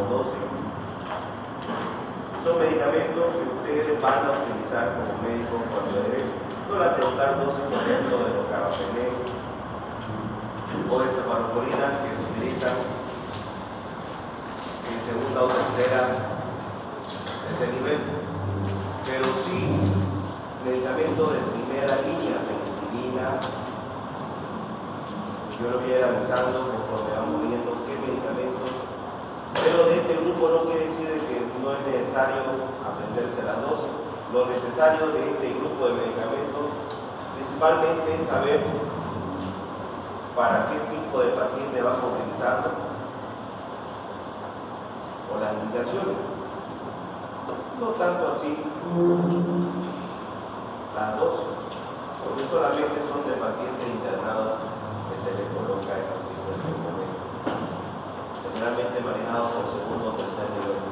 12. Son medicamentos que ustedes van a utilizar como médicos cuando egresen. No la preguntar dosis, por ejemplo, de los carbapenem o de cefalosporina que se utilizan en segunda o tercera ese nivel, pero sí medicamentos de primera línea, penicilina. Yo lo voy a ir avisando conforme vamos viendo qué medicamentos, pero de este grupo no quiere decir que no es necesario aprenderse las dosis. Lo necesario de este grupo de medicamentos principalmente es saber para qué tipo de paciente vamos utilizando o las indicaciones. No tanto así las dosis, porque solamente son de pacientes internados que se les coloca en el tipo de medicamento, generalmente manejados por segundo o tercer nivel.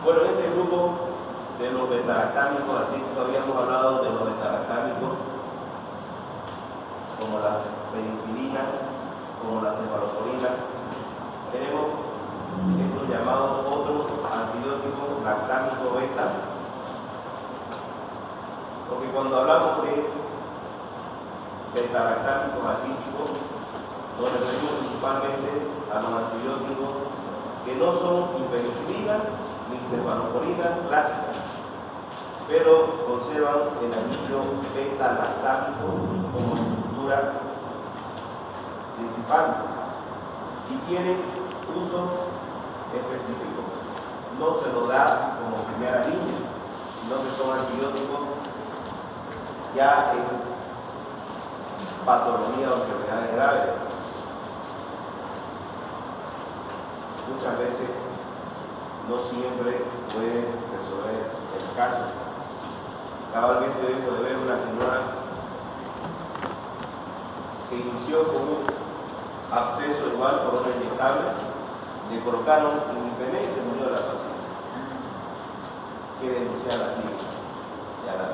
Bueno, en este grupo de los beta-lactámicos atípicos habíamos hablado de los beta-lactámicos como la penicilina, como la cefalosporina. Tenemos estos llamados otros antibióticos lactámicos beta, porque cuando hablamos de beta-lactámicos atípicos nos referimos principalmente a los antibióticos que no son ni penicilina ni cefalosporina clásica, pero conservan el anillo beta-lactámico como estructura principal y tienen uso específico. No se lo da como primera línea, sino que son antibióticos ya en patología o enfermedades graves. Muchas veces no siempre puede resolver el caso. Cabalmente vengo de ver una señora que inició con un absceso igual por una inyectable, le colocaron imipenem y se murió la paciente. Quiere denunciar a la clínica y a la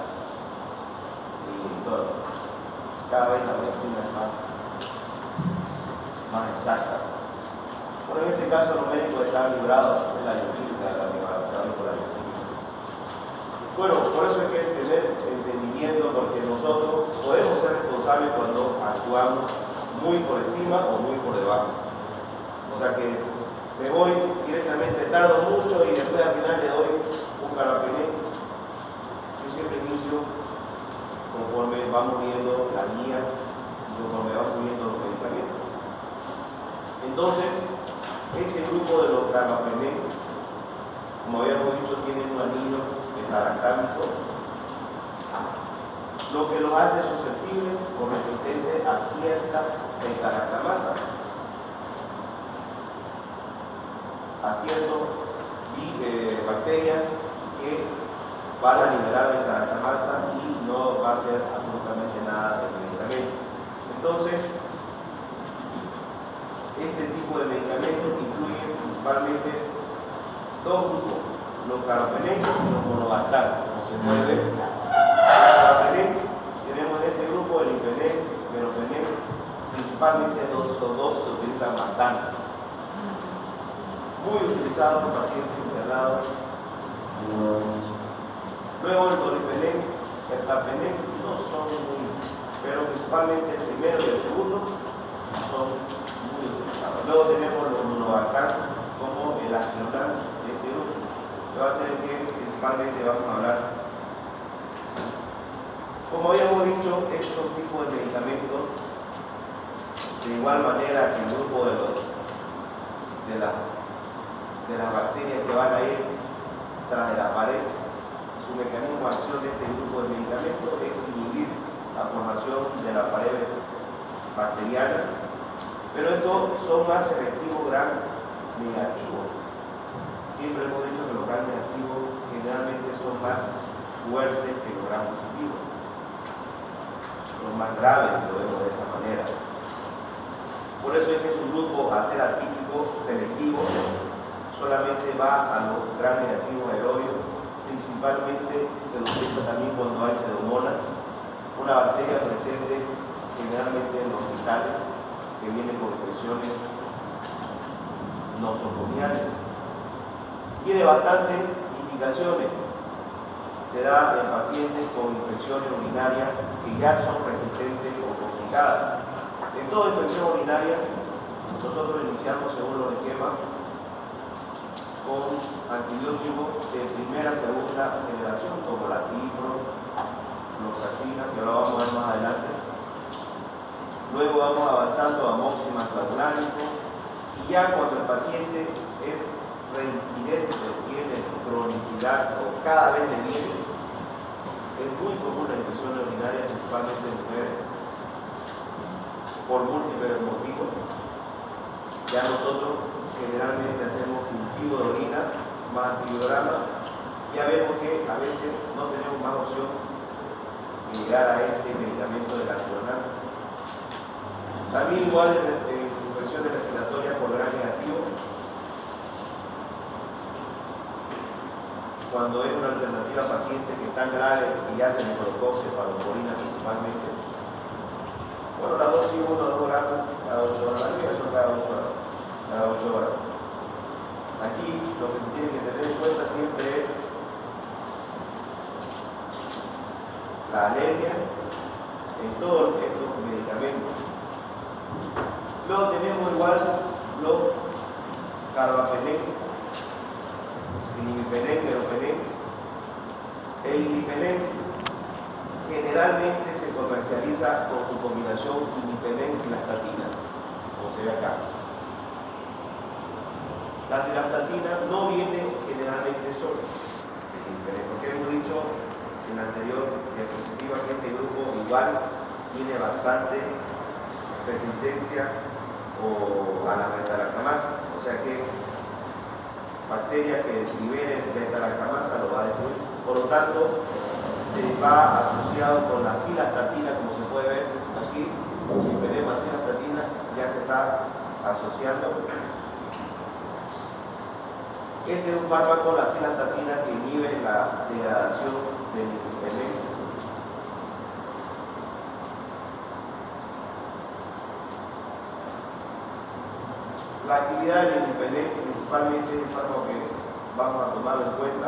directora. Cada vez la medicina es más exacta. Bueno, en este caso los médicos están librados de la bioquímica, de la biobalanceadora por la bioquímica. Bueno, por eso hay que tener entendimiento, porque nosotros podemos ser responsables cuando actuamos muy por encima o muy por debajo. O sea que me voy directamente, tardo mucho y después al final le doy un carbapenem. Yo siempre inicio conforme vamos viendo la guía y conforme vamos viendo los medicamentos. Entonces, este grupo de los carbapenem, como habíamos dicho, tienen un anillo beta-lactámico, lo que los hace susceptibles o resistentes a cierta beta-lactamasa, a ciertas bacterias que van a liberar beta-lactamasa y no va a hacer absolutamente nada del medicamento. Entonces, este tipo de medicamentos incluye principalmente dos grupos, los carbapenem y los monobactarios. Como se puede ver, los carbapenem tenemos en este grupo el imipenem, meropenem, principalmente los dos se utilizan bastante, muy utilizados en pacientes internados. Luego el dolipenem, el carbapenem no son muy, pero principalmente el primero y el segundo son muy utilizados. Luego tenemos los monobactarios como el asquilonam de este grupo, que va a ser que principalmente vamos a hablar. Como habíamos dicho, estos tipos de medicamentos, de igual manera que el grupo de las bacterias que van a ir tras de la pared, su mecanismo de acción de este grupo de medicamentos es inhibir la formación de la pared bacteriana, pero estos son más selectivos gram negativos. Siempre hemos dicho que los gram negativos generalmente son más fuertes que los gram positivos, son más graves si lo vemos de esa manera. Por eso es que su grupo, a ser atípico selectivo, solamente va a los gram negativos aerobios. Principalmente se lo utiliza también cuando hay pseudomonas, una bacteria presente generalmente en los hospitales que viene por infecciones nosocomial. Tiene bastantes indicaciones. Se da en pacientes con infecciones urinarias que ya son resistentes o complicadas. En toda infección urinaria, nosotros iniciamos según los esquemas con antibióticos de primera, segunda generación, como la cipro, fluoxacina, que ahora vamos a ver más adelante. Luego vamos avanzando a moximazclavulánico, y ya cuando el paciente es reincidente, tiene cronicidad o cada vez le viene, es muy común la infección urinaria, principalmente en mujeres, por múltiples motivos. Ya nosotros generalmente hacemos cultivo de orina más antibiograma. Ya vemos que a veces no tenemos más opción que llegar a este medicamento de la clonal. También igual en infecciones respiratorias por gram negativo, cuando es una alternativa a pacientes que están graves y ya se necrotoxia para cefalorina principalmente. Bueno, la dosis 1 o 2 gramos cada 8 horas, la vida son cada 8 horas. Cada 8 horas. Aquí lo que se tiene que tener en cuenta siempre es la alergia en todos estos medicamentos. Luego tenemos igual los carbapenén, imipenem, meropenem. El imipenem generalmente se comercializa con su combinación imipenem-cilastatina, como se ve acá. La cilastatina no viene generalmente sola, porque hemos dicho en la anterior diapositiva que este grupo igual tiene bastante resistencia a la beta-lactamasa, o sea que bacterias que liberen beta-lactamasa lo va a destruir. Por lo tanto, se va asociado con la cilastatina, como se puede ver aquí, el veneno cilastatina ya se está asociando. Este es un fármaco, la cilastatina, que inhibe la degradación del veneno. La actividad del imipenem, principalmente el fármaco que vamos a tomarlo en cuenta,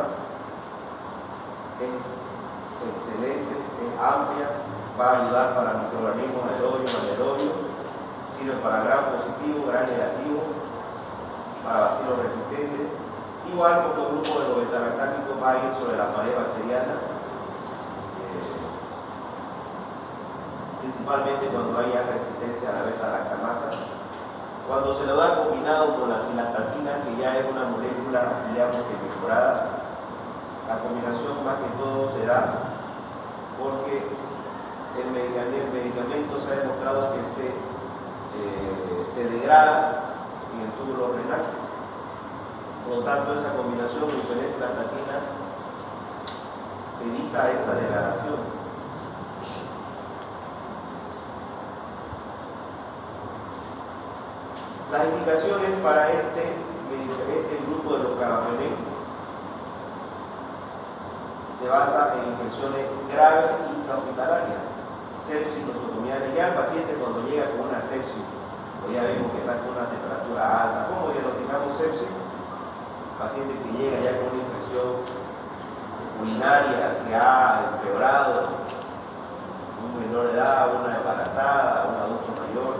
es excelente, es amplia, va a ayudar para microorganismos aerobios, anaerobios, sirve para gram positivo, gram negativo, para bacilos resistentes. Igual como el grupo de los beta-lactámicos va a ir sobre la pared bacteriana, principalmente cuando haya resistencia a la beta-lactamasa. Cuando se lo da combinado con la cilastatina, que ya es una molécula, digamos que mejorada, la combinación más que todo se da porque el medicamento se ha demostrado que se degrada en el túbulo renal. Por lo tanto, esa combinación de imipenem-cilastatina evita esa degradación. Las indicaciones para este grupo de los carbapenem se basa en infecciones graves intrahospitalarias, sepsis nosocomiales. Ya el paciente cuando llega con una sepsis, o ya vemos que está con una temperatura alta, ¿cómo diagnosticamos sepsis? Paciente que llega ya con una infección urinaria que ha empeorado, un menor de edad, una embarazada, un adulto mayor,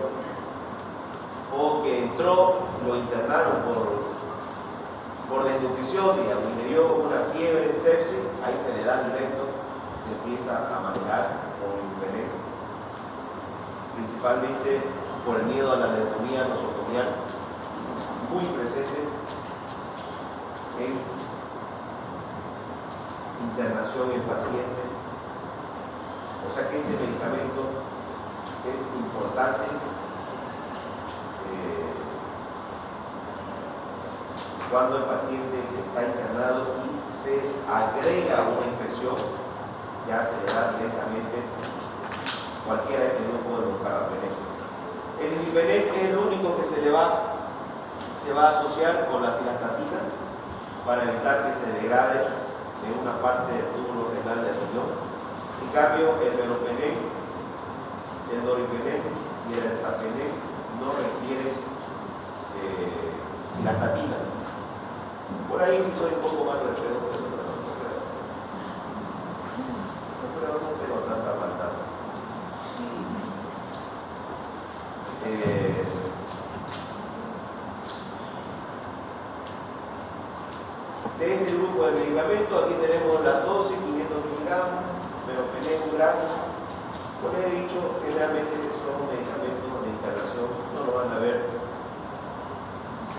o que entró, lo internaron por desnutrición, digamos, y le dio una fiebre en sepsis, ahí se le da directo, se empieza a manejar con veneno, principalmente por el miedo a la neumonía nosocomial, muy presente en internación en pacientes. O sea que este medicamento es importante cuando el paciente está internado y se agrega una infección, ya se le da directamente cualquiera de este grupo de los carbapenem. El imipenem es el único que se va a asociar con la cilastatina para evitar que se degrade en una parte del túbulo renal del riñón. En cambio, el meropenem, el doripenem y el ertapenem no requieren la estatina. Por ahí sí soy un poco más respetuoso, pero no tengo tanta maldad. De este grupo de medicamentos, aquí tenemos la dosis, 500 miligramos, meropenem 1 gramo. Como les he dicho, generalmente son medicamentos de instalación, no lo van a ver.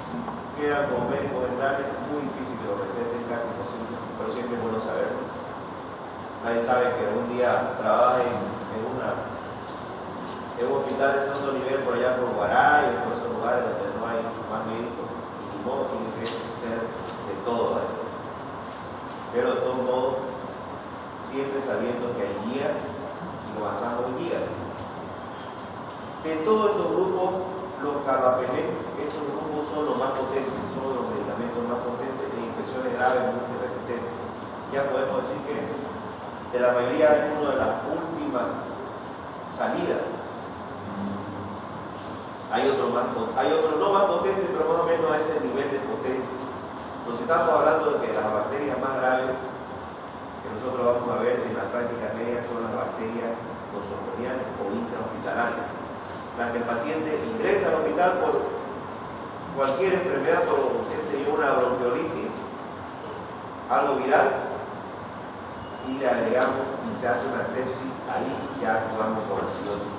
Si quedan como médicos generales, es muy difícil que lo receten, casi imposible, pero siempre es bueno saberlo. Nadie sabe que un día trabaje en un hospital de segundo nivel por allá por Guaray o por esos lugares donde no hay más médicos, y no tiene que ser de todo, ¿vale? Pero de todos modos, siempre sabiendo que hay guía y lo basamos en guía. De todos estos grupos, los carbapenem, estos grupos son los más potentes, son los medicamentos más potentes de infecciones graves multiresistentes. Ya podemos decir que de la mayoría es una de las últimas salidas. Hay otros no más potentes, pero más o menos a ese nivel de potencia. Nos estamos hablando de que las bacterias más graves que nosotros vamos a ver en la práctica media son las bacterias nosoconianas o intrahospitalarias. Las que el paciente ingresa al hospital por cualquier enfermedad, por qué sé yo, una bronquiolitis, algo viral, y le agregamos y se hace una sepsis, ahí ya actuamos con antibióticos.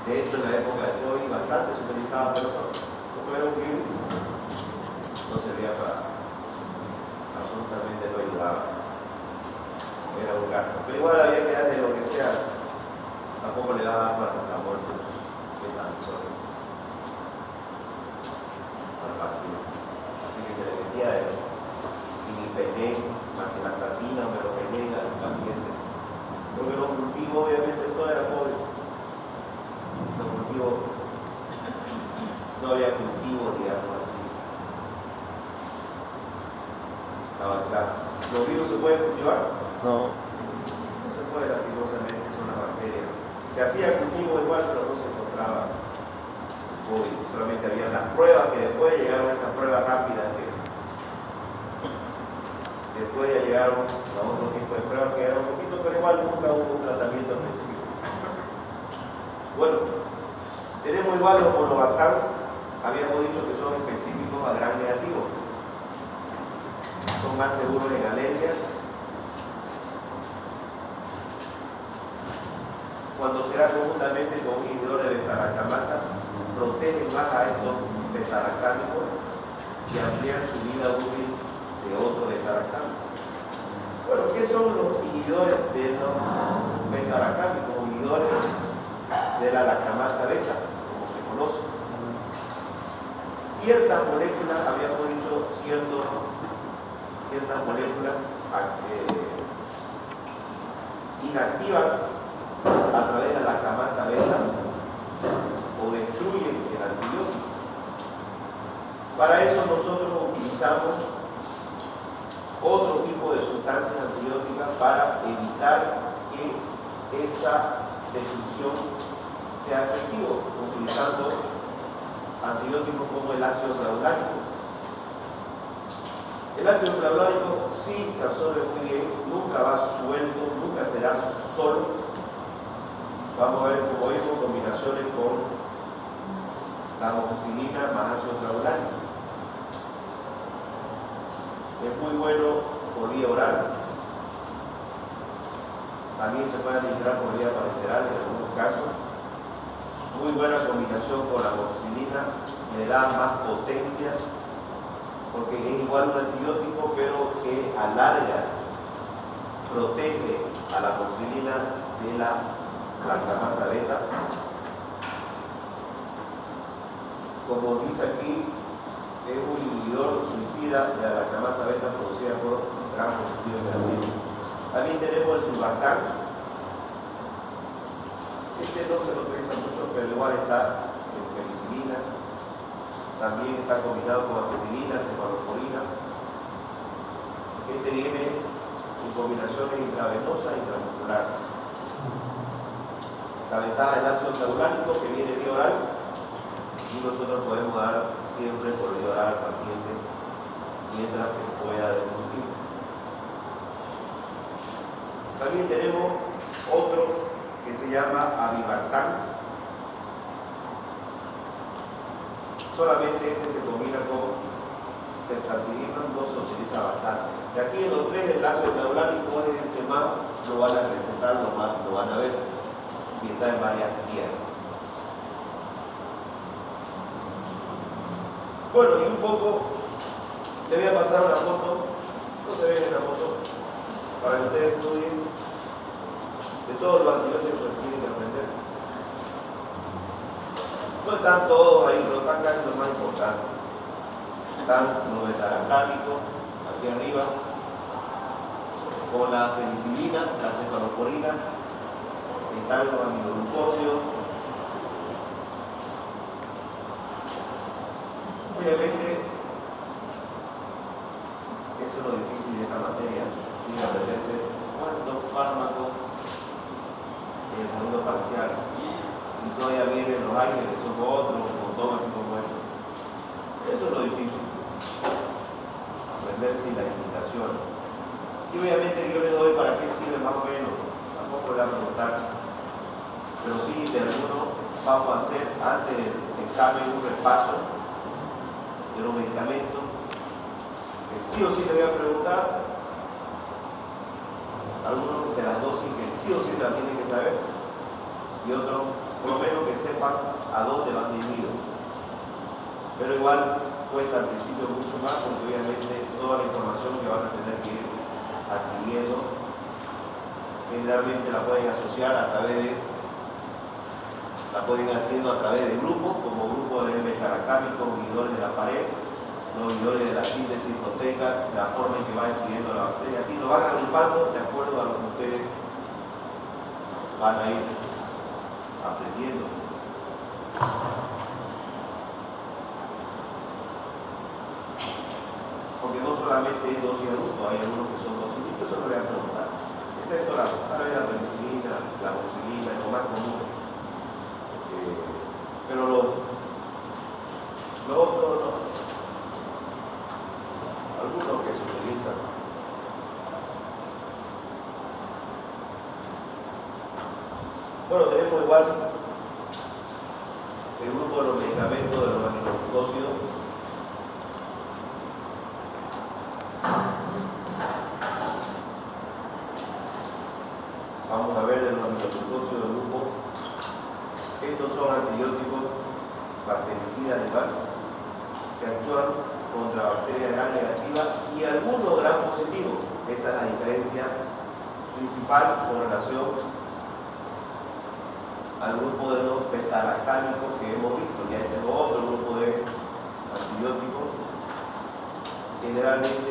De hecho, en la época de COVID bastante se utilizaba, pero como era un virus, no servía para absolutamente, no ayudaba. Era un gasto. Pero igual había que darle lo que sea, tampoco le va a dar paracetamol, que es tan solo al paciente. Así que se le metía el imipenem, macilastatina, meropenem al paciente. Porque los cultivos, obviamente, todo era pobre. Los cultivos, no había cultivos, digamos así. Estaba claro. ¿Los virus se pueden cultivar? No. No se puede, lastimosamente, son las bacterias. Se hacía cultivo igual, pero no se encontraba COVID. Solamente había las pruebas que después llegaron a esas pruebas rápidas que después ya llegaron a otro tipo de pruebas que eran un poquito, pero igual nunca hubo un tratamiento específico. Bueno, tenemos igual los monobactam, habíamos dicho que son específicos a gran negativo. Son más seguros en alergias. Cuando se da conjuntamente con un inhibidor de beta-lactamasa, protegen más a estos beta-lactámicos y amplían su vida útil de otros beta-lactámicos. Bueno, ¿qué son los inhibidores de los beta-lactámicos? Inhibidores de la lactamasa beta, como se conoce. Ciertas moléculas, habíamos dicho, ciertas moléculas inactivan a través de la lactamasa beta o destruyen el antibiótico. Para eso nosotros utilizamos otro tipo de sustancias antibióticas para evitar que esa destrucción sea efectiva, utilizando antibióticos como el ácido clavulánico. El ácido clavulánico sí se absorbe muy bien, nunca va suelto, nunca será solo. Vamos a ver, como vimos, combinaciones con la amoxicilina más ácido clavulánico. Es muy bueno por vía oral. También se puede administrar por vía parenteral en algunos casos. Muy buena combinación con la amoxicilina, le da más potencia, porque es igual un antibiótico, pero que alarga, protege a la amoxicilina de la lactamasa beta. Como dice aquí, es un inhibidor suicida de la lactamasa beta producida por gran positivo negativo. También tenemos el sulbactam. Este no se lo utiliza mucho, pero igual está en penicilina. También está combinado con ampicilina, cefalosporina. Este viene en combinaciones intravenosas e intramusculares. La ventaja del ácido clavulánico, que viene vía oral, y nosotros podemos dar siempre por orar al paciente mientras que pueda discutir. También tenemos otro que se llama Avivartán. Solamente este se combina con ceftazidima, no se utiliza bastante. Y aquí en los tres enlaces neurálicos es el que más lo van a recetar, lo van a ver, y está en varias guías. Bueno, y un poco, le voy a pasar una foto, no se ve en la foto, para que ustedes estudien de todos los antibióticos que se tienen que aprender. No están todos ahí, pero están casi los más importantes. Están los beta-lactámicos, aquí arriba, con la penicilina, la cefalosporina, están los aminoglucósidos. Obviamente, eso es lo difícil de esta materia, tiene que aprenderse cuántos fármacos en el segundo parcial. Y todavía vienen los aires, que son otros, con todo así como esto. Eso es lo difícil, aprenderse las indicaciones. Y obviamente yo le doy para qué sirve más o menos, tampoco le voy a preguntar. Pero sí, de alguno vamos a hacer antes del examen un repaso de los medicamentos. Que sí o sí le voy a preguntar, algunos de las dosis que sí o sí la tienen que saber, y otros por lo menos que sepan a dónde van dirigidos. Pero igual cuesta al principio mucho más porque obviamente toda la información que van a tener que ir adquiriendo generalmente la pueden asociar a través de, la pueden haciendo a través de grupos, como grupos de beta-lactámicos, inhibidores de la pared, los inhibidores de la síntesis proteica, la forma en que va escribiendo la bacteria, así lo van agrupando de acuerdo a lo que ustedes van a ir aprendiendo. Porque no solamente es dosis de adulto, hay algunos que son dosis de eso lo voy a preguntar. Excepto la penicilina, la amoxicilina, lo más común. Pero lo otro no. Algunos que se utilizan. Bueno, tenemos igual el grupo de los medicamentos de los aminoglucósidos. Vamos a ver de los aminoglucósidos del grupo. Estos son antibióticos bactericidas igual, que actúan contra bacterias gram negativas y algunos gram positivos. Esa es la diferencia principal con relación al grupo de los beta-lactámicos que hemos visto. Ya tengo otro grupo de antibióticos. Generalmente,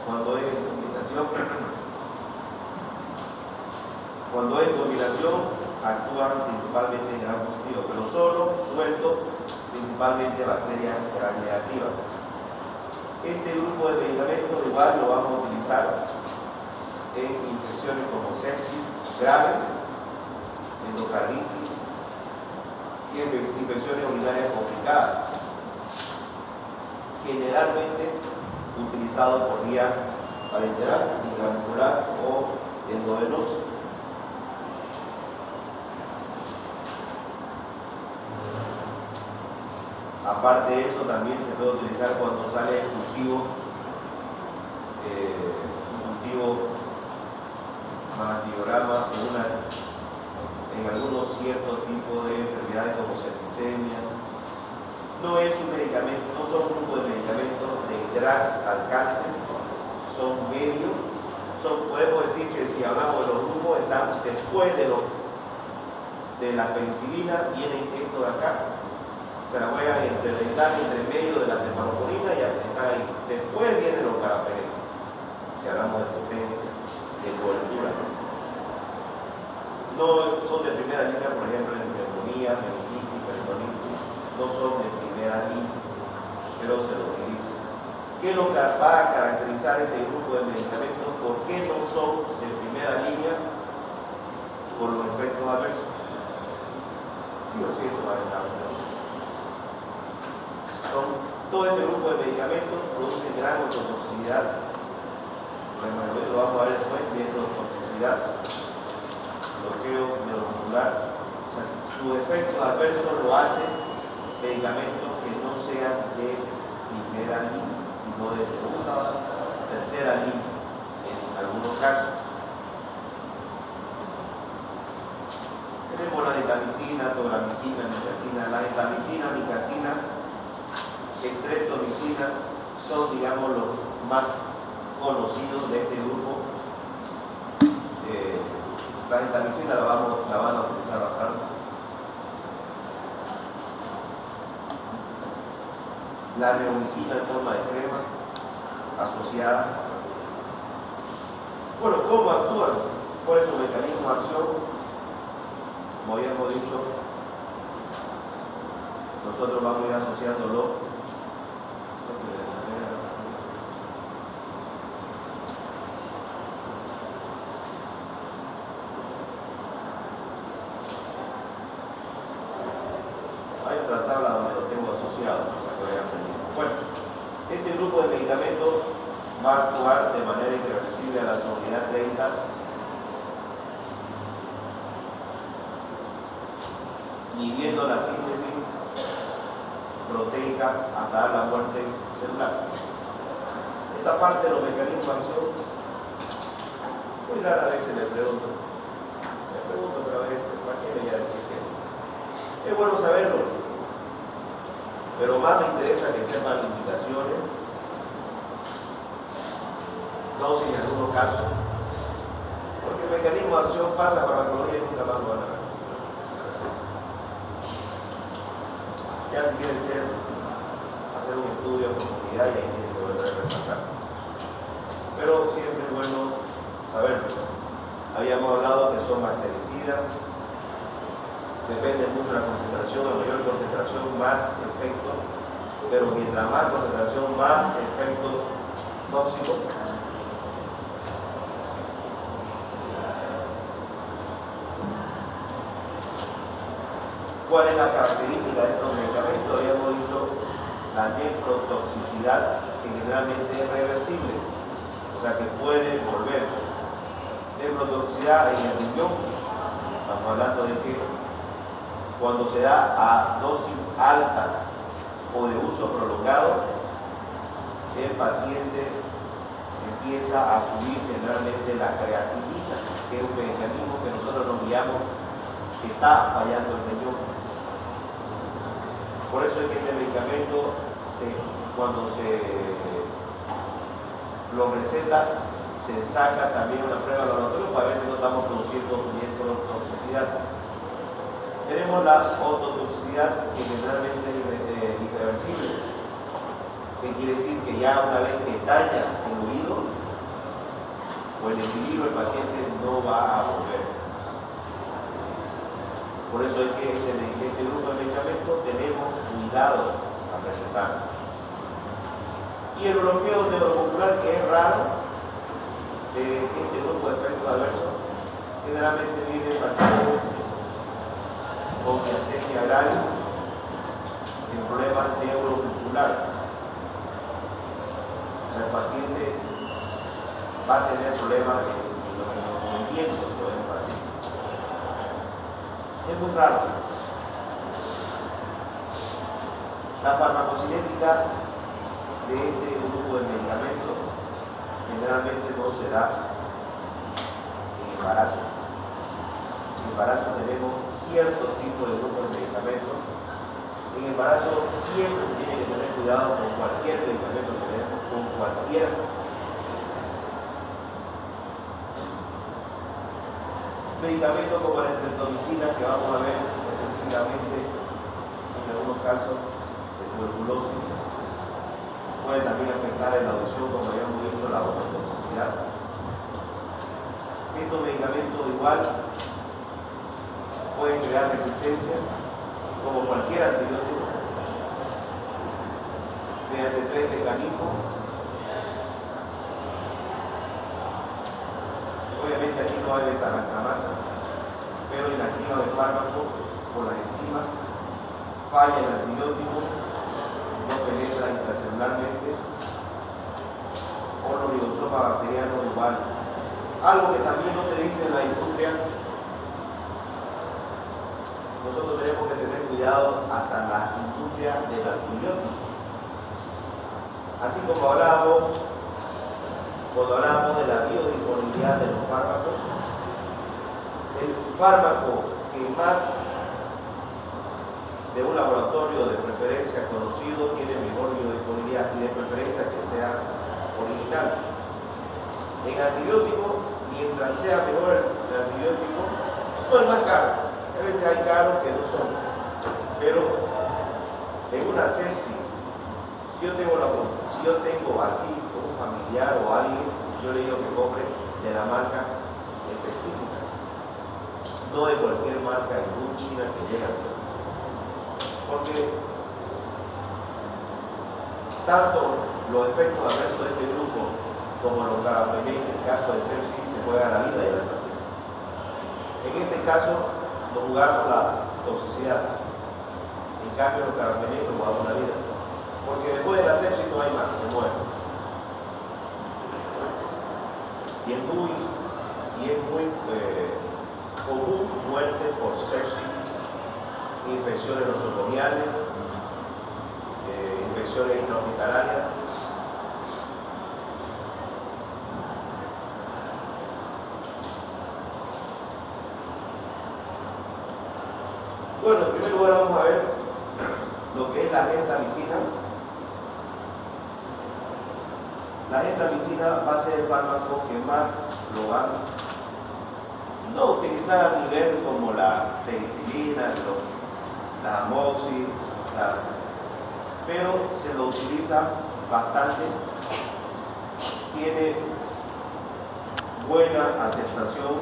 cuando es en combinación, actúan principalmente en gram positivo, pero solo, suelto, principalmente bacterias gram negativas. Este grupo de medicamentos igual lo vamos a utilizar en infecciones como sepsis grave, endocarditis y en infecciones urinarias complicadas, generalmente utilizado por vía parenteral, intramuscular o endovenosa. Aparte de eso, también se puede utilizar cuando sale el cultivo más antibiograma en algunos ciertos tipos de enfermedades como septicemia. No es un medicamento, no son un grupo de medicamentos de gran alcance, son medios. Podemos decir que si hablamos de los grupos, están después de la penicilina, vienen estos de acá. Se la juegan entre medio de la cefalosporina y están ahí. Después vienen los carbapenems, si hablamos de potencia, de cobertura. No son de primera línea, por ejemplo, en neumonía, meningitis, peritonitis, no son de primera línea, pero se lo utilizan. ¿Qué es lo que va a caracterizar este grupo de medicamentos? ¿Por qué no son de primera línea? Por los efectos adversos. Sí o sí, esto va a estar. Todo este grupo de medicamentos produce gran ototoxicidad. Lo vamos a ver después, nefrotoxicidad, bloqueo neuromuscular. O sea, sus efectos adversos lo hacen medicamentos que no sean de primera línea, sino de segunda o tercera línea, en algunos casos. Tenemos la gentamicina, tobramicina, micacina. La gentamicina, micacina, streptomicina son, digamos, los más conocidos de este grupo. La gentamicina la van a utilizar bastante. La neomicina en forma de crema asociada. Bueno, ¿cómo actúan? ¿Cuál es su mecanismo de acción? Como habíamos dicho, nosotros vamos a ir asociándolo. Hay otra tabla donde lo tengo asociado para que vayan aprendiendo. Bueno, este grupo de medicamentos va a actuar de manera irreversible a la unidad 30. Inhibiendo la síntesis proteica hasta dar la muerte celular. Esta parte de los mecanismos de acción, muy rara vez se le pregunto, pero a veces, ¿para qué le voy a decir que no? Es bueno saberlo, pero más me interesa que sepan indicaciones, dosis en algunos casos, porque el mecanismo de acción pasa farmacología y nunca más lo van a ver. Ya si quieren hacer un estudio en profundidad y ahí tienen que volver a repasar. Pero siempre es bueno saberlo. Habíamos hablado que son bactericidas, depende mucho de la concentración, a mayor concentración más efecto, pero mientras más concentración más efecto tóxico. ¿Cuál es la característica de estos medicamentos? Habíamos dicho la nefrotoxicidad, que generalmente es reversible, o sea que puede volver. Nefrotoxicidad en el riñón, estamos hablando de que cuando se da a dosis alta o de uso prolongado, el paciente empieza a subir generalmente la creatinina, que es un mecanismo que nosotros nos guiamos que está fallando el riñón. Por eso es que este medicamento, cuando se lo receta, se saca también una prueba de laboratorio para ver si no estamos produciendo nefrotoxicidad. Tenemos la ototoxicidad, que generalmente es irreversible, que quiere decir que ya una vez que daña el oído o el equilibrio, el paciente no va a volver. Por eso es que este grupo de medicamentos tenemos cuidado al recetar. Y el bloqueo neuromuscular, que es raro, de este grupo de efectos adversos, generalmente viene el paciente con miastenia grave, en problemas neuromusculares. O sea, el paciente va a tener problemas en los movimientos, por ejemplo, así. Es muy raro. La farmacocinética de este grupo de medicamentos generalmente no se da en embarazo. En embarazo tenemos ciertos tipos de grupos de medicamentos. En embarazo siempre se tiene que tener cuidado con cualquier medicamento que tenemos, con cualquier medicamento como la streptomicina, que vamos a ver específicamente en algunos casos de tuberculosis. Puede también afectar en la audición, como habíamos dicho, la ototoxicidad. Estos medicamentos igual pueden crear resistencia, como cualquier antibiótico, mediante 3 mecanismos. Obviamente aquí no hay metalactamasa, pero inactiva del fármaco por las enzimas, falla el antibiótico, no penetra intracelularmente, o los ribosomas bacterianos igual. Algo que también no te dice la industria, nosotros tenemos que tener cuidado hasta la industria del antibiótico. Así como cuando hablábamos de la biodisponibilidad de los fármacos, el fármaco que más de un laboratorio de preferencia conocido tiene mejor biodisponibilidad y de preferencia que sea original. En antibiótico, mientras sea mejor el antibiótico, no es más caro. A veces hay caros que no son, pero en una sepsis, si yo tengo así un familiar o alguien, yo le digo que compre de la marca específica, no de cualquier marca en China que llega, porque tanto los efectos adversos de este grupo como los carbapenems, en el caso de sepsis, se juega la vida del paciente. En este caso, no jugamos la toxicidad. En cambio, los carbapenems no jugamos la vida. Porque después de la sepsis no hay más, se muere. Y es muy común muerte por sepsis, infecciones nosocomiales, infecciones intrahospitalarias. Bueno, en primer lugar vamos a ver lo que es la gentamicina. La gentamicina va a ser el fármaco que más lo van no utilizar a nivel como la penicilina, la amoxil, pero se lo utiliza bastante. Tiene buena aceptación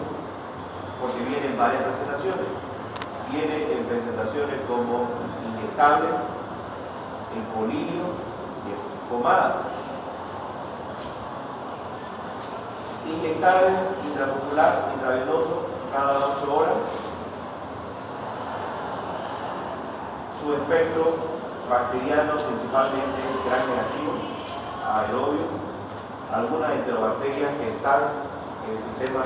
porque viene en varias presentaciones. Viene en presentaciones como inyectable, en colilio y en pomada. Inyectable, intramuscular, intravenoso, cada 8 horas. Su espectro bacteriano, principalmente gran negativo, aerobio, algunas enterobacterias que están en el sistema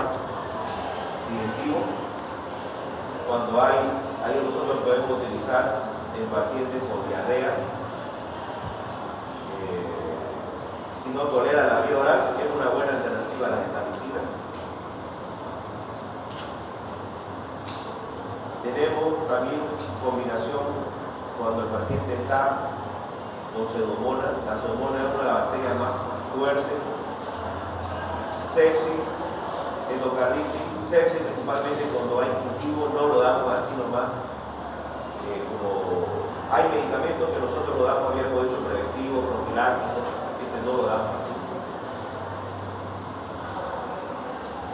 digestivo. Cuando ahí nosotros podemos utilizar en pacientes con diarrea, si no tolera la vía oral, es una buena alternativa a la gentamicina. Tenemos también combinación cuando el paciente está con pseudomonas. La pseudomonas es una de las bacterias más fuertes. Sepsis, endocarditis, sepsis principalmente cuando hay cultivo, no lo damos así nomás. Como hay medicamentos que nosotros lo damos a riesgo hecho preventivo, profiláctico, no lo damos así.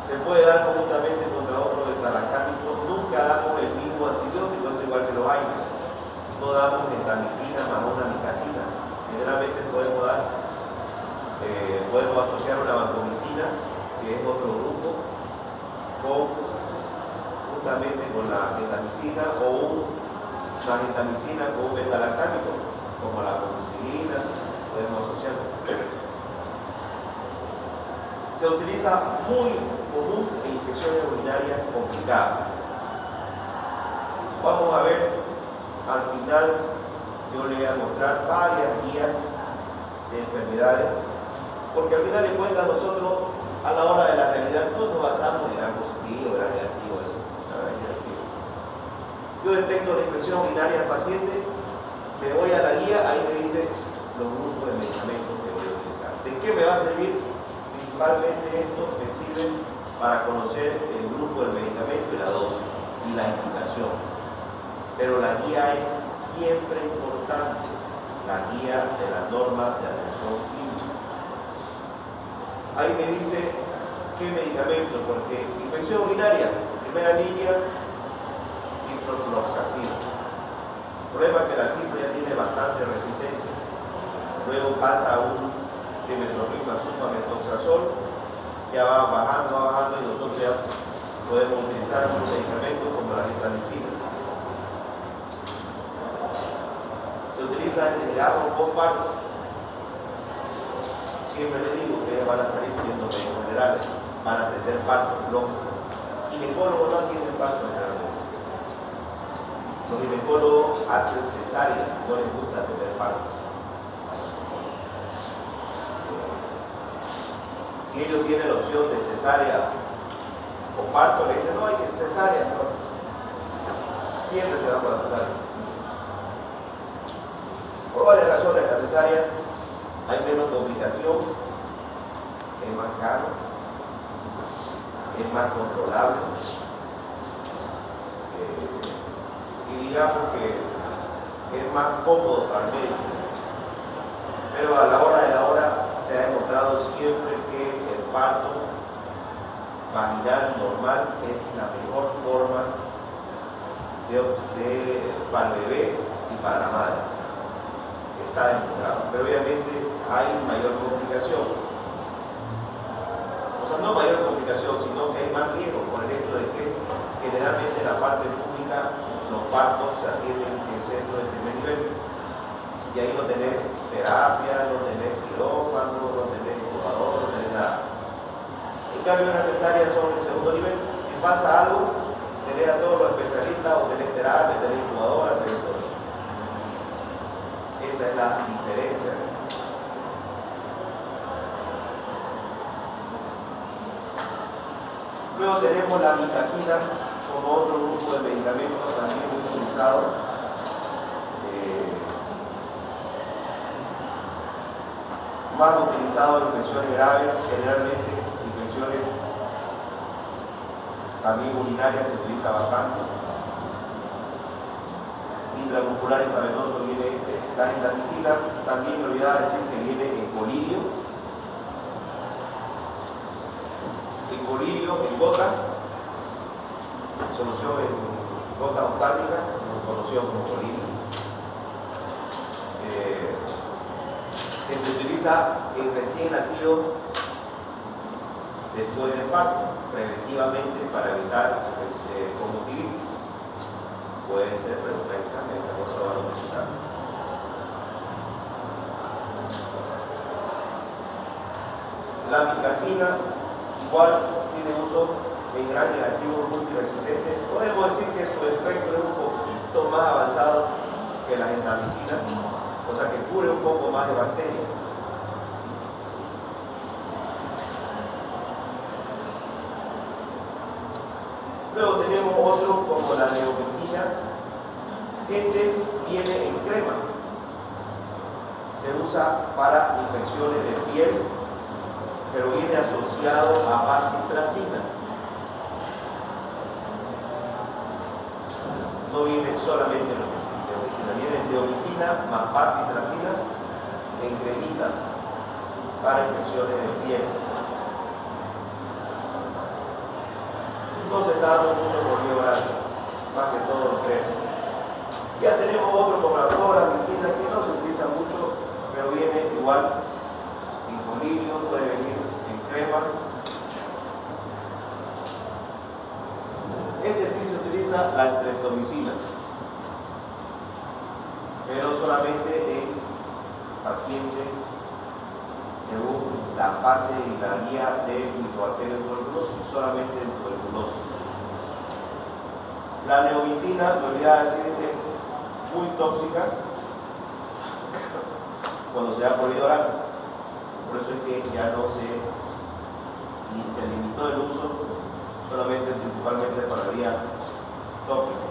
Se puede dar conjuntamente contra otro beta-lactámico. Nunca damos el mismo antibiótico, esto igual que los AINES. No damos gentamicina más una amicacina. Generalmente podemos asociar una vancomicina, que es otro grupo, juntamente con la gentamicina o una gentamicina con un beta-lactámico, como la amoxicilina, podemos asociar. Se utiliza muy común en infecciones urinarias complicadas. Vamos a ver, al final yo le voy a mostrar varias guías de enfermedades, porque al final de cuentas nosotros a la hora de la realidad no nos basamos en gran positivo, gran negativo, eso, la verdad que así. Yo detecto la infección urinaria del paciente, me voy a la guía, ahí me dice los grupos de medicamentos que voy a utilizar. ¿De qué me va a servir? Principalmente esto me sirve para conocer el grupo del medicamento y la dosis y la indicación. Pero la guía es siempre importante, la guía de las normas de atención clínica. Ahí me dice qué medicamento, porque infección urinaria, primera línea, ciprofloxacina. El problema es que la cipro ya tiene bastante resistencia. Luego pasa a un dimetropín más sulfametoxazol, ya va bajando y nosotros ya Podemos utilizar algunos medicamentos como la gentamicina. Se utiliza en el agua postparto. Siempre les digo que ellos van a salir siendo médicos generales, van a atender partos. Los ginecólogos no atienden partos generalmente. Los ginecólogos hacen cesárea, no les gusta atender partos. Si ellos tienen la opción de cesárea o parto, le dicen, no, hay que cesárea, no. Siempre se va por la cesárea. Por varias razones, la cesárea hay menos complicación, es más caro, es más controlable, y digamos que es más cómodo para el médico. Pero a la hora de la hora se ha demostrado siempre que el parto vaginal normal es la mejor forma para el bebé y para la madre. Está demostrado. Pero obviamente hay mayor complicación. O sea, no mayor complicación, sino que hay más riesgo por el hecho de que generalmente en la parte pública los partos se atienden en centros de primer nivel. Y ahí no tenés terapia, no tenés quirófano, no tenés incubador, no tenés nada. En cambio, una cesárea son el segundo nivel. Si pasa algo, tenés a todos los especialistas, o tenés terapia, tenés incubadora, tenés todo eso. Esa es la diferencia. Luego tenemos la amicacina como otro grupo de medicamentos también muy utilizado. Más utilizado en infecciones graves, generalmente infecciones también urinarias se utiliza bastante. Intramuscular intravenoso viene la gentamicina, también me olvidaba decir que viene en colirio. En colirio, en gota, solución en gota oftálmica, solución como colirio. Que se utiliza en recién nacido después del parto, preventivamente para evitar conjuntivitis. Puede ser, pero esa cosa lo van a utilizar. La amicacina igual tiene uso en gran negativo multiresistente. Podemos decir que su espectro es un poquito más avanzado que la gentamicina, o sea que cubre un poco más de bacterias. Luego tenemos otro como la neomicina. Este viene en crema. Se usa para infecciones de piel, pero viene asociado a bacitracina. No viene solamente neomicina, viene neomicina más bacitracina en cremita para infecciones de piel. No se está dando mucho por vía oral, más que todo en crema. Ya tenemos otro como la cobramicina que no se utiliza mucho, pero viene igual en colirio, puede venir en crema. Este sí se utiliza la streptomicina, pero solamente en pacientes según la fase y la guía de micobacterias de tuberculosis, solamente en tuberculosis. La neomicina, me olvidaba decir, es muy tóxica cuando se da por vía oral. Por eso es que ya no se limitó el uso solamente, principalmente para vía tópica.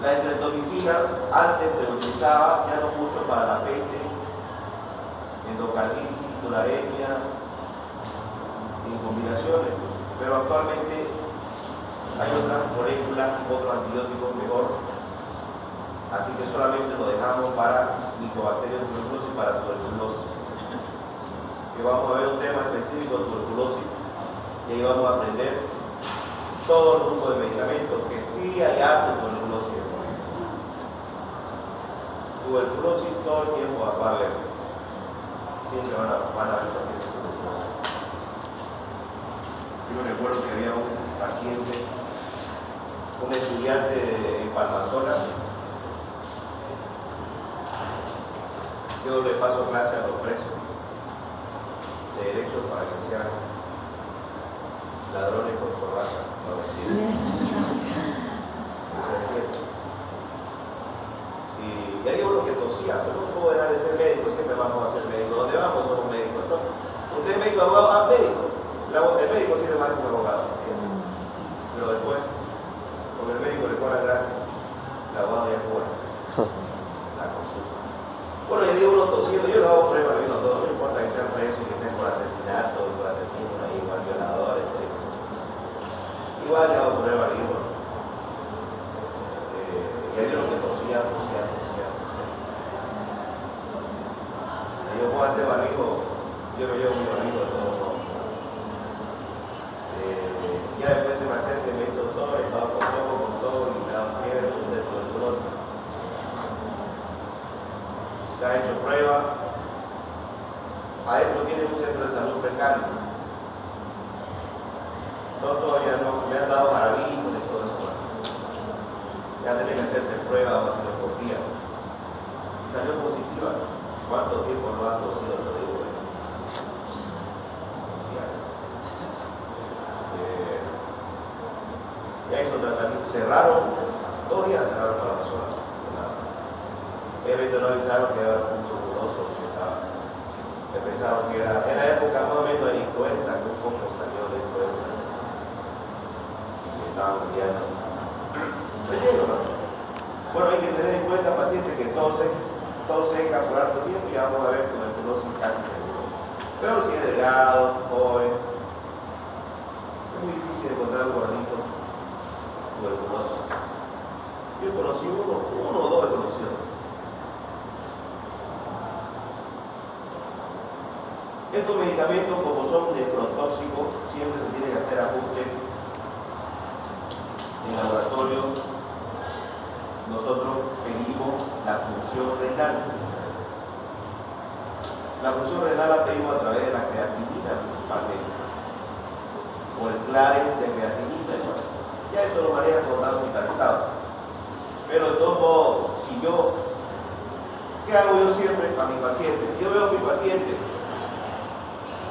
La streptomicina antes se utilizaba, ya no mucho, para la peste, endocarditis, tularemia, en combinaciones, pero actualmente hay otras moléculas, otros antibióticos mejor, así que solamente lo dejamos para micobacterias de tuberculosis y para tuberculosis. Que vamos a ver un tema específico de tuberculosis y ahí vamos a aprender todo el grupo de medicamentos, que sí hay harto tuberculosis. Tuberculosis todo el tiempo va a haber. Siempre van a haber pacientes tuberculosos. Yo recuerdo que había un paciente, un estudiante de Palmasola. Yo le paso clase a los presos de derecho para que sean ladrones con corbata. No, mentira. Y había uno que tosía, pero no puedo dejar de ser médico, siempre vamos a ser médicos. ¿Dónde vamos? Somos médicos. ¿No? ¿Usted es médico, abogado? Ah, médico. El médico sirve más que un abogado, siempre. Pero después, con el médico le cobran gratis, el abogado ya cobra la consulta. Bueno, y había uno tosiendo, yo lo hago prueba, vino todo, no importa que sean presos y que estén por asesinato, por asesinos, ahí, igual violadores, todo eso. Igual le hago prueba, digo. Y había uno que tosía. Y yo puedo hacer barbijo, yo no llevo mi barbijo de todo modo. Ya después se me acerca y me dice, doctor, he estado con todo, y me da fiebre, de tuberculosis. Se ha hecho prueba. Adentro tiene un centro de salud precario. Todavía no, me han dado jarabitos y todo eso. Ya tenés que hacerte prueba o vaciloscopía. Y salió positiva. ¿Cuánto tiempo no ha tosido? Lo digo, ya hizo tratamiento, cerraron, 2 días cerraron para la persona. Obviamente no avisaron que era un tubuloso, que pensaron que era, en la época más o menos de la influenza, que un poco salió de la influenza, que estaban enviando. Recién, ¿no? Bueno, hay que tener en cuenta pacientes que todos secan por harto tiempo y ya vamos a ver tuberculosis casi seguro. Pero si es delgado, joven, es muy difícil encontrar un gordito tuberculoso. Yo conocí uno o dos he conocido. Estos medicamentos, como son nefrotóxicos, siempre se tiene que hacer ajuste en laboratorio. Nosotros pedimos la función renal. La función renal la pedimos a través de la creatinina principalmente, o el Clarence de creatinina. Ya esto lo maneja con datos hospitalizado. Pero de todos modos, ¿qué hago yo siempre a mi paciente? Si yo veo a mi paciente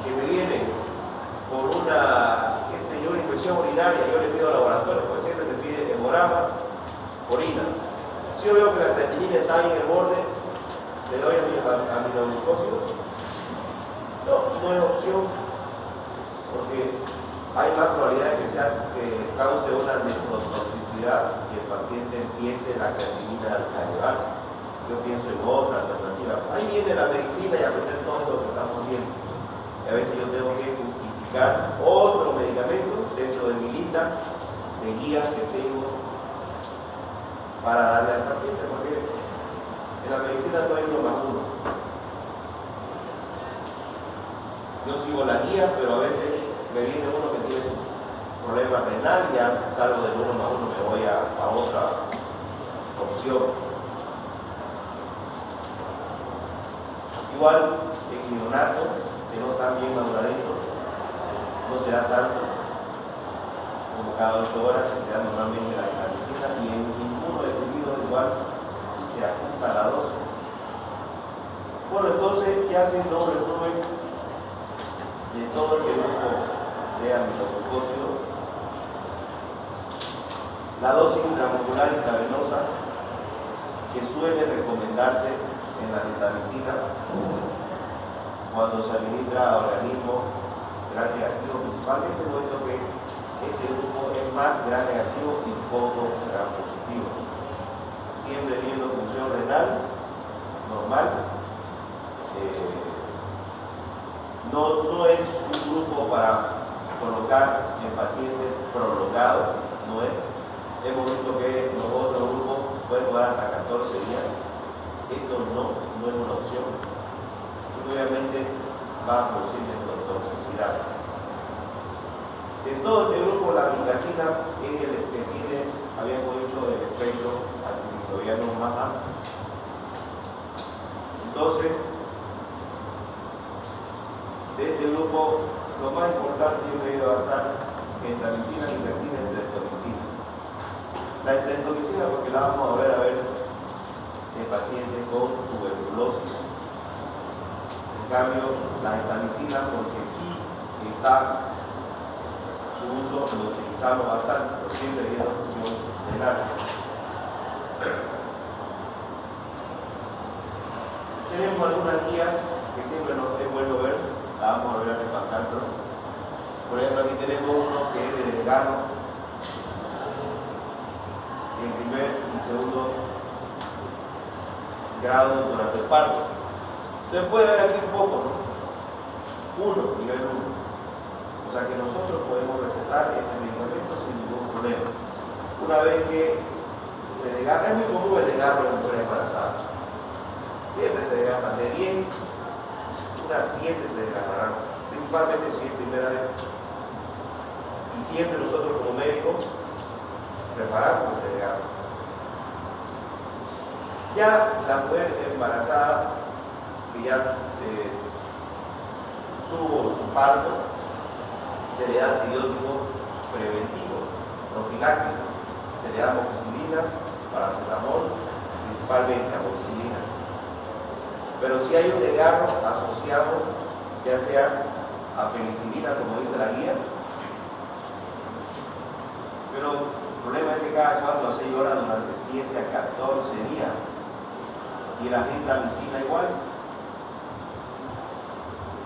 que me viene por una, infección urinaria, yo le pido al laboratorio, porque siempre se pide hemograma, orina. Si yo veo que la creatinina está ahí en el borde, le doy aminoglucósido. No es opción, porque hay más probabilidad de que cause una nefrotoxicidad y el paciente empiece la creatinina a elevarse. Yo pienso en otra alternativa. Ahí viene la medicina y aprender todo lo que estamos viendo. Y a veces yo tengo que justificar otro medicamento dentro de mi lista de guías que tengo para darle al paciente, porque en la medicina no hay 1 más 1. Yo sigo la guía, pero a veces me viene uno que tiene su problema renal, ya salgo del 1 más 1, me voy a otra opción. Igual en neonato, que no están bien maduraditos, no se da tanto como cada 8 horas, que se da normalmente la medicina, y en ninguno de los igual se ajusta la dosis. Bueno, entonces ya haciendo un resumen de todo este grupo de aminoglucósidos, la dosis intramuscular intravenosa que suele recomendarse en la gentamicina cuando se administra a organismos gran negativo, principalmente puesto que este grupo es más gran negativo y poco gran positivo. Siempre viendo función renal normal. No es un grupo para colocar en pacientes prolongados, no es. Hemos visto que los otros grupos pueden durar hasta 14 días. Esto no es una opción. Y obviamente va a producir nefrotoxicidad. De todo este grupo, la amikacina es el que tiene, habíamos dicho, el espectro antimicrobiano más amplio. Entonces, de este grupo, lo más importante yo me he ido a basar gentamicina, nitazoxanida, estreptomicina. La estreptomicina porque la vamos a ver en pacientes con tuberculosis. En cambio, la gentamicina porque sí está su uso, lo utilizamos bastante, pero siempre viendo función renal. Tenemos algunas guías que siempre nos es bueno ver, la vamos a volver a repasar. Por ejemplo, aquí tenemos uno que es de desgarro en primer y segundo grado durante el parto. Se puede ver aquí un poco, ¿no? Nivel 1. O sea que nosotros podemos recetar este medicamento sin ningún problema. Una vez que se desgarra, es muy común el desgarro en mujeres embarazadas. Siempre se desgarran, de 10, unas 7 se desgarrarán, principalmente si es primera vez. Y siempre nosotros como médicos preparamos que se desgarre. Ya la mujer embarazada, que ya tuvo su parto, se le da antibiótico preventivo, profiláctico. Se le da amoxicilina, paracetamol, principalmente amoxicilina. Pero si hay un desgarro asociado, ya sea a penicilina, como dice la guía, pero el problema es que cada 4 a 6 horas durante 7 a 14 días, y la gentamicina igual,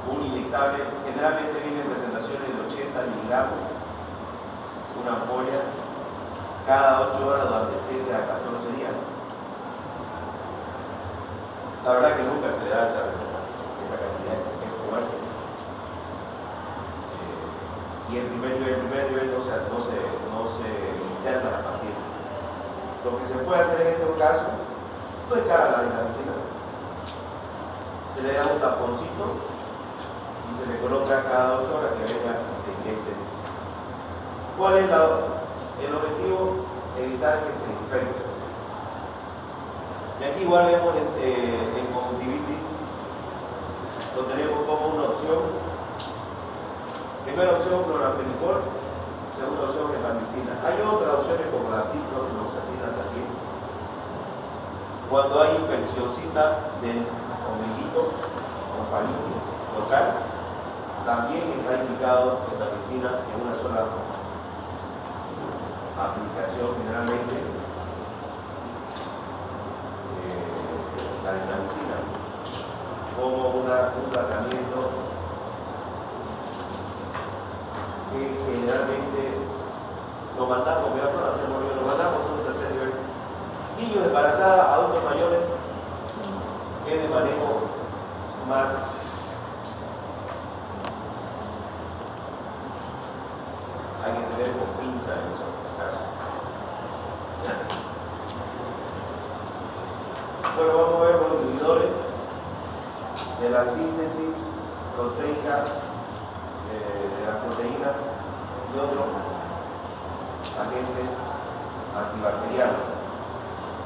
un inyectable, generalmente viene en presentaciones de 80 miligramos, una ampolla, cada 8 horas durante 7 a 14 días. La verdad que nunca se le da esa receta, esa cantidad es fuerte. Y el primer nivel no se interna a la paciente. Lo que se puede hacer en este caso, no es cara la gentamicina. Se le da un taponcito y se le coloca cada 8 horas que venga y se inyecte. ¿Cuál es el objetivo? Evitar que se infecte. Y aquí igual vemos en conjuntivitis, lo tenemos como una opción. Primera opción, cloramfenicol. Segunda opción, gentamicina. Hay otras opciones como la ciprofloxacina también. Cuando hay infeccióncita del ombliguito o faringe local, también está indicado gentamicina en una sola aplicación generalmente. La gentamicina como un tratamiento que generalmente lo mandamos, lo mandamos a un tercer nivel. Niños embarazadas, adultos mayores, es de manejo más hay que tener con pinza en esos casos. Bueno, vamos a ver los inhibidores de la síntesis proteica de la proteína y otros agentes antibacterianos.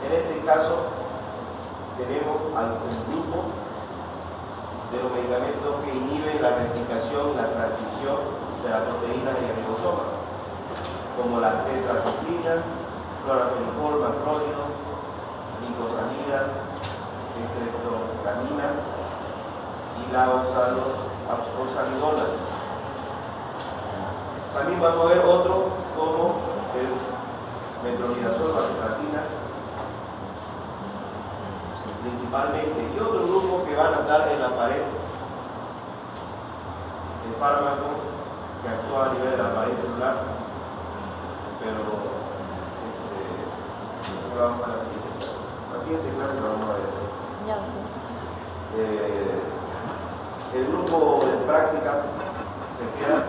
En este caso tenemos un grupo de los medicamentos que inhiben la replicación y la transcripción de la proteína en el ribosoma, como la tetracyclina, cloramfenicol, macrólido, nicosamida, estreptogramina y la oxalidonas. También vamos a ver otro como el metronidazol, vasopresina, principalmente, y otro grupo que van a estar en la pared, el fármaco que actúa a nivel de la pared celular, pero vamos para la siguiente clase lo vamos a ver. El grupo de práctica se queda